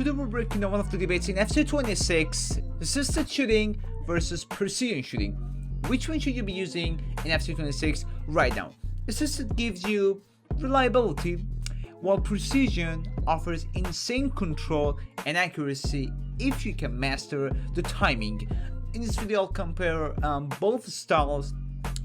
Today we're breaking down one of the debates in FC 26, assisted shooting versus precision shooting. Which one should you be using in FC 26 right now? Assisted gives you reliability, while precision offers insane control and accuracy if you can master the timing. In this video I'll compare both styles,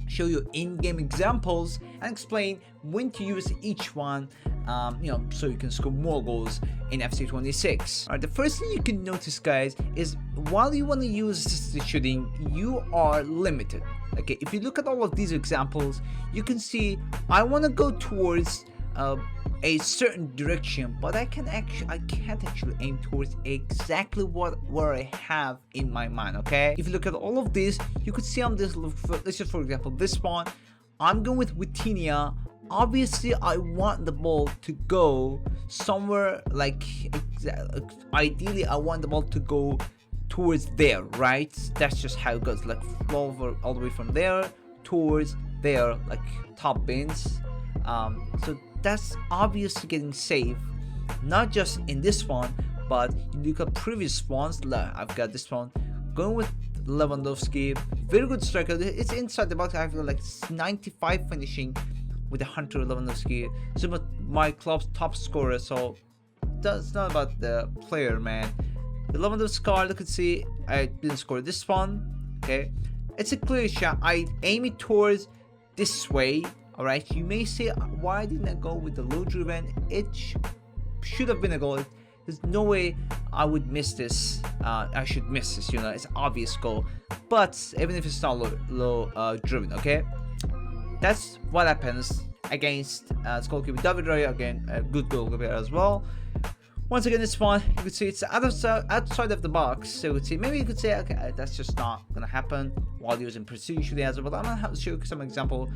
show you in-game examples, and explain when to use each one, so you can score more goals in FC 26. Alright, the first thing you can notice, guys, is while you want to use assisted shooting, you are limited. Okay, if you look at all of these examples, you can see I want to go towards a certain direction, but I can't actually aim towards exactly where I have in my mind. Okay, if you look at all of this, you could see on this, let's just for example this one, I'm going with Vitinha. Obviously I want the ball to go somewhere, like ideally I want the ball to go towards there, right? That's just how it goes, like flow over all the way from there towards there, like top bins. So that's obviously getting saved, not just in this one, but you look at previous ones. I've got this one going with Lewandowski, very good striker. It's inside the box. I have like 95 finishing with the Hunter Lewandowski. So my club's top scorer. So that's not about the player, man. The Lewandowski card, look and see, I didn't score this one. Okay, it's a clear shot. I aim it towards this way. All right, you may say, why didn't I go with the low driven? It should have been a goal. There's no way I would miss this. I should miss this, it's an obvious goal. But even if it's not low driven, okay, that's what happens against this goalkeeper David Raya. Again, a good goalkeeper as well. Once again, this one, you could see it's outside of the box. So you could see, maybe you could say, okay, that's just not gonna happen while using precision shooting as well. But I'm gonna have to show you some example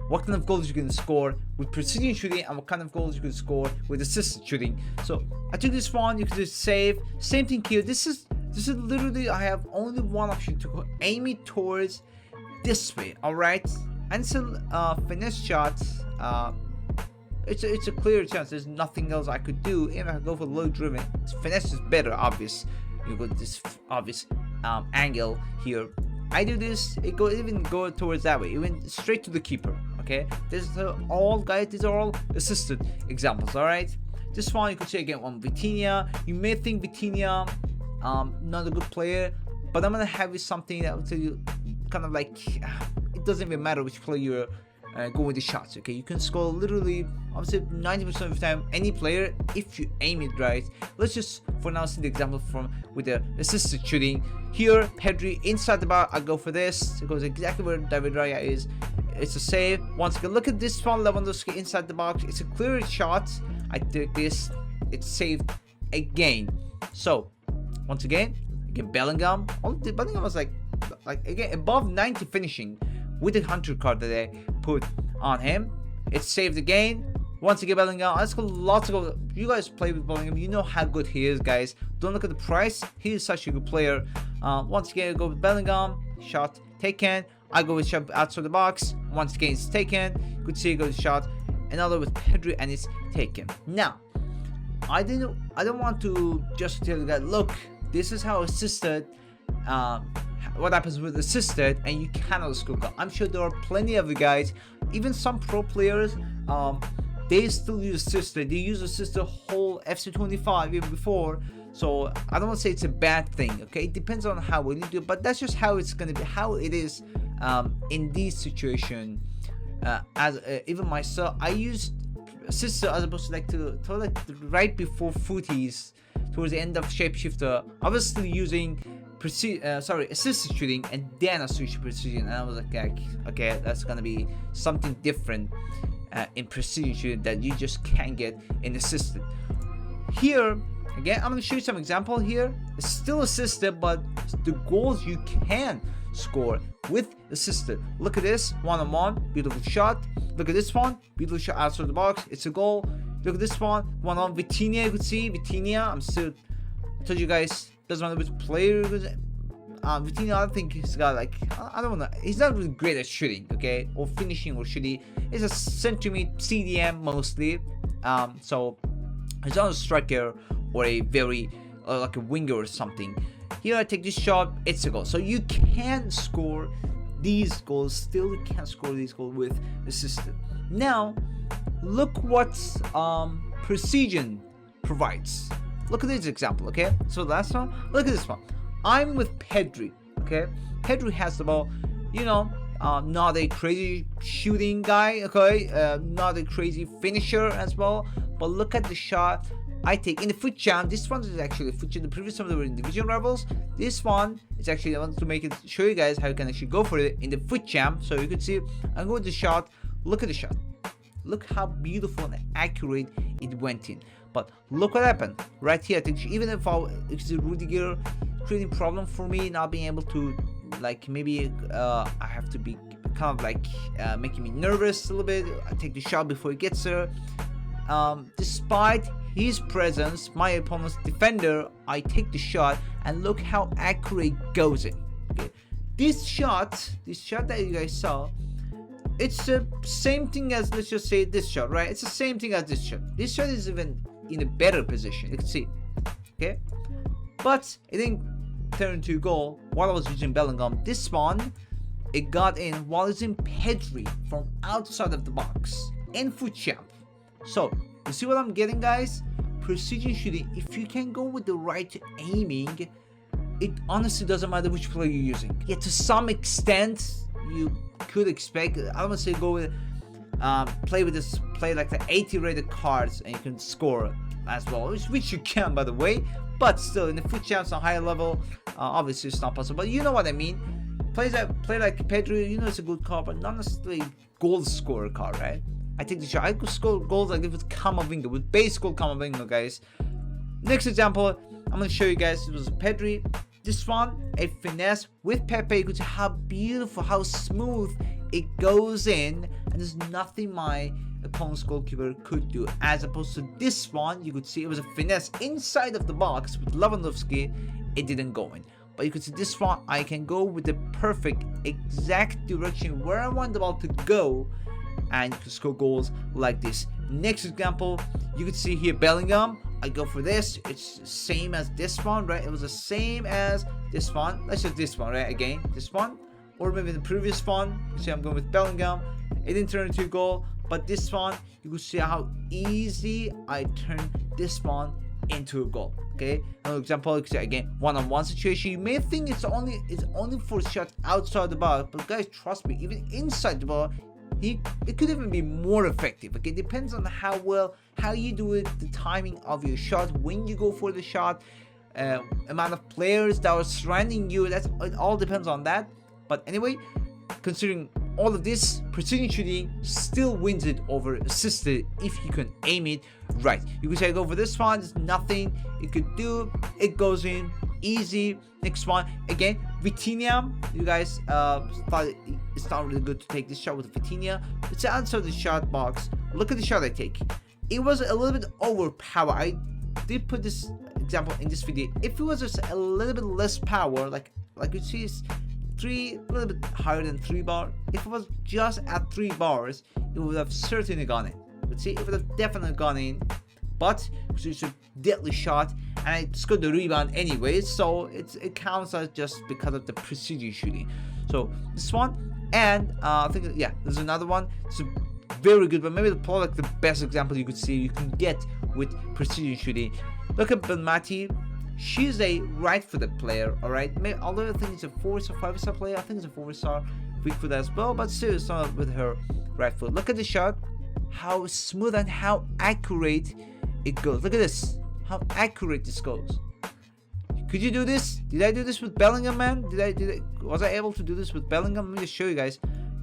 what kind of goals you can score with precision shooting and what kind of goals you can score with assisted shooting. So I took this one, you can just save. Same thing here. This is literally, I have only one option to go aim it towards this way. All right, and it's a finesse shot. It's a clear chance. There's nothing else I could do. If I go for low driven, finesse is better. Obvious, you got this obvious angle here. I do this, it even go towards that way, even straight to the keeper. Okay, this is all, guys, these are all assisted examples. All right, this one you could say again on Vitinha. You may think Vitinha not a good player, but I'm gonna have you something that will tell you kind of like it doesn't even matter which player you're go with the shots. Okay, you can score literally, obviously 90% of the time any player if you aim it right. Let's just for now see the example with the assisted shooting. Here Pedri inside the bar, I go for this. It goes exactly where David Raya is. It's a save. Once again, look at this one, Lewandowski inside the box. It's a clear shot. I take this, it's saved again. So once again Bellingham. Bellingham was like again above 90 finishing with the Hunter card that they put on him. It's saved again. Once again, Bellingham. Let's go. Lots of goals. You guys play with Bellingham, you know how good he is, guys. Don't look at the price. He is such a good player. Once again, I go with Bellingham. Shot taken. I go with shot outside the box. Once again, it's taken. You could see it goes shot. Another with Pedri, and it's taken. Now, I don't want to just tell you guys, look, this is how assisted. What happens with assisted, and you cannot score goal. I'm sure there are plenty of the guys, even some pro players, they still use assisted. They use assisted whole FC 25 even before. So I don't want to say it's a bad thing. Okay, it depends on how well you do, but that's just how it's gonna be, how it is in this situation. Even myself, I used assisted as opposed to like right before footies, towards the end of shapeshifter. Obviously using assisted shooting, and then I switched to precision, and I was like, okay, that's gonna be something different in precision shooting that you just can't get in assisted. Here again, I'm gonna show you some example here. It's still assisted, but the goals you can score with assisted. Look at this, one-on-one, beautiful shot. Look at this one, beautiful shot outside the box. It's a goal. Look at this one, one-on Vitinha. You could see Vitinha. I told you guys, doesn't matter which player. Vitinha, I think he's got like, I don't know, he's not really great at shooting, okay, or finishing or shooting. He's a centimeter CDM mostly. So he's not a striker or a very like a winger or something. Here I take this shot, it's a goal. So you can score these goals, still you can score these goals with assisted. Now look what precision provides. Look at this example, okay? So last one, look at this one. I'm with Pedri, okay? Pedri has the ball, you know, not a crazy shooting guy, okay? Not a crazy finisher as well. But look at the shot I take in the foot jam. This one is actually a foot jam. The previous one they were individual levels. This one is actually, I want to make it show you guys how you can actually go for it in the foot jam. So you can see I'm going with the shot. Look at the shot. Look how beautiful and accurate it went in. But look what happened right here. I think even if it's a Rudiger creating problem for me, not being able to, like, maybe I have to be kind of like making me nervous a little bit. I take the shot before he gets there. Despite his presence, my opponent's defender, I take the shot, and look how accurate it goes in. Okay, this shot that you guys saw, it's the same thing as, let's just say, this shot, right? It's the same thing as this shot. This shot is even in a better position. You can see, okay, but it didn't turn into a goal while I was using Bellingham. This one, it got in while using Pedri from outside of the box in foot champ. So you see what I'm getting, guys? Precision shooting, if you can go with the right aiming, it honestly doesn't matter which player you're using. Yeah, to some extent you could expect, I don't want to say go with play like the 80 rated cards and you can score as well, which you can, by the way. But still, in the foot champs on higher level, obviously it's not possible. But you know what I mean. Play like Pedri, you know, it's a good card, but not necessarily goal scorer card, right? I take the shot. I could score goals like this with Camavinga, with base goal Camavinga, guys. Next example, I'm going to show you guys. It was Pedri. This one, a finesse with Pepe. You could see how beautiful, how smooth it goes in. And there's nothing my opponent's goalkeeper could do. As opposed to this one, you could see it was a finesse inside of the box with Lewandowski. It didn't go in. But you could see this one, I can go with the perfect, exact direction where I want the ball to go. And you can score goals like this. Next example, you can see here Bellingham. I go for this. It's the same as this one, right? It was the same as this one. Let's just this one, right? Again, this one, or maybe the previous one. You see, I'm going with Bellingham. It didn't turn into a goal, but this one, you can see how easy I turn this one into a goal. Okay, another example, you can see again one-on-one situation. You may think it's only for shots outside the box, but guys, trust me, even inside the ball, it could even be more effective. Okay, it depends on how you do it, the timing of your shot, when you go for the shot, amount of players that are surrounding you. It all depends on that. But anyway, considering all of this, precision shooting still wins it over assisted if you can aim it right. You can say go for this one. There's nothing it could do. It goes in easy. Next one, again, Vitinha. You guys thought it's not really good to take this shot with Vitinha. It's outside the shot box. Look at the shot I take. It was a little bit overpowered. I did put this example in this video. If it was just a little bit less power, like you see, it's a little bit higher than 3 bar. If it was just at 3 bars, it would have certainly gone in. But see, it would have definitely gone in. But it's a deadly shot, and I scored the rebound anyway, so it counts as just because of the precision shooting. So this one, and I think, yeah, there's another one. It's very good, but maybe probably like the best example you can get with precision shooting. Look at Belmati. She's a right-footed player, all right. Although I think it's a 4-star, 5-star player, I think it's a 4-star, weak foot as well, but still it's not with her right foot. Look at the shot, how smooth and how accurate it goes. Look at this, how accurate this goes. Could you do this? Did I do this with Bellingham, man? Was I able to do this with Bellingham? Let me just show you guys.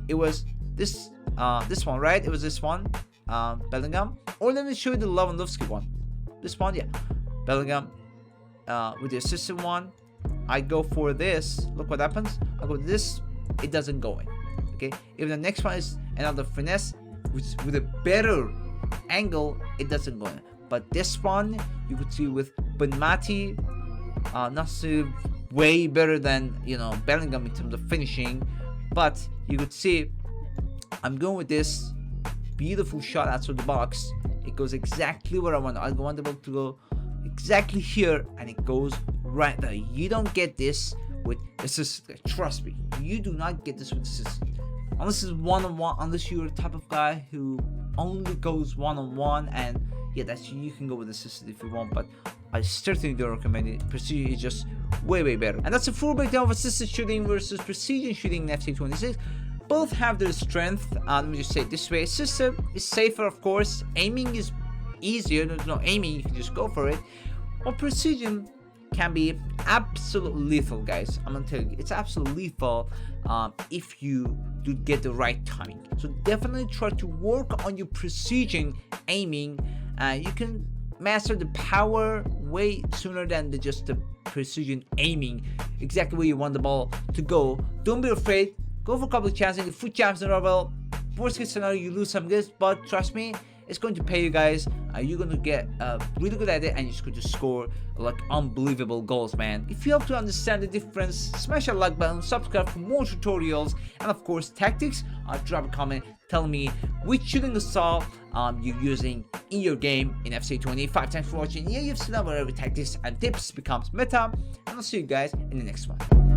It was this one, right? It was this one, Bellingham. Or let me show you the Lewandowski one. This one, yeah, Bellingham. With the assistant one, I go for this. Look what happens. I go with this. It doesn't go in. Okay. If the next one is another finesse with a better angle, it doesn't go in. But this one, you could see with Bonmati, not so way better than Bellingham in terms of finishing. But you could see, I'm going with this beautiful shot outside the box. It goes exactly where I want. I want the ball to go exactly here, and it goes right there. You don't get this with assisted. Trust me, you do not get this with assisted. Unless it's one-on-one, unless you're the type of guy who only goes one-on-one, and yeah, that's you can go with assisted if you want, but I certainly don't recommend it. Precision is just way better. And that's a full breakdown of assisted shooting versus precision shooting in FC26. Both have their strength. Let me just say it this way: assisted is safer, of course. Aiming is easier. There's no aiming; you can just go for it. Or precision can be absolute lethal, guys. I'm gonna tell you, it's absolutely lethal if you do get the right timing. So definitely try to work on your precision aiming. You can master the power way sooner than just the precision aiming exactly where you want the ball to go. Don't be afraid. Go for a couple of chances. The foot jams in level. Worst case scenario, you lose some of this, but trust me, it's going to pay you guys. You're going to get really good at it, and you're just going to score like unbelievable goals, man. If you have to understand the difference, smash that like button, subscribe for more tutorials, and of course tactics. Drop a comment telling me which shooting style you're using in your game in FC25. Thanks for watching. Yeah, you've seen wherever tactics and tips becomes meta, and I'll see you guys in the next one.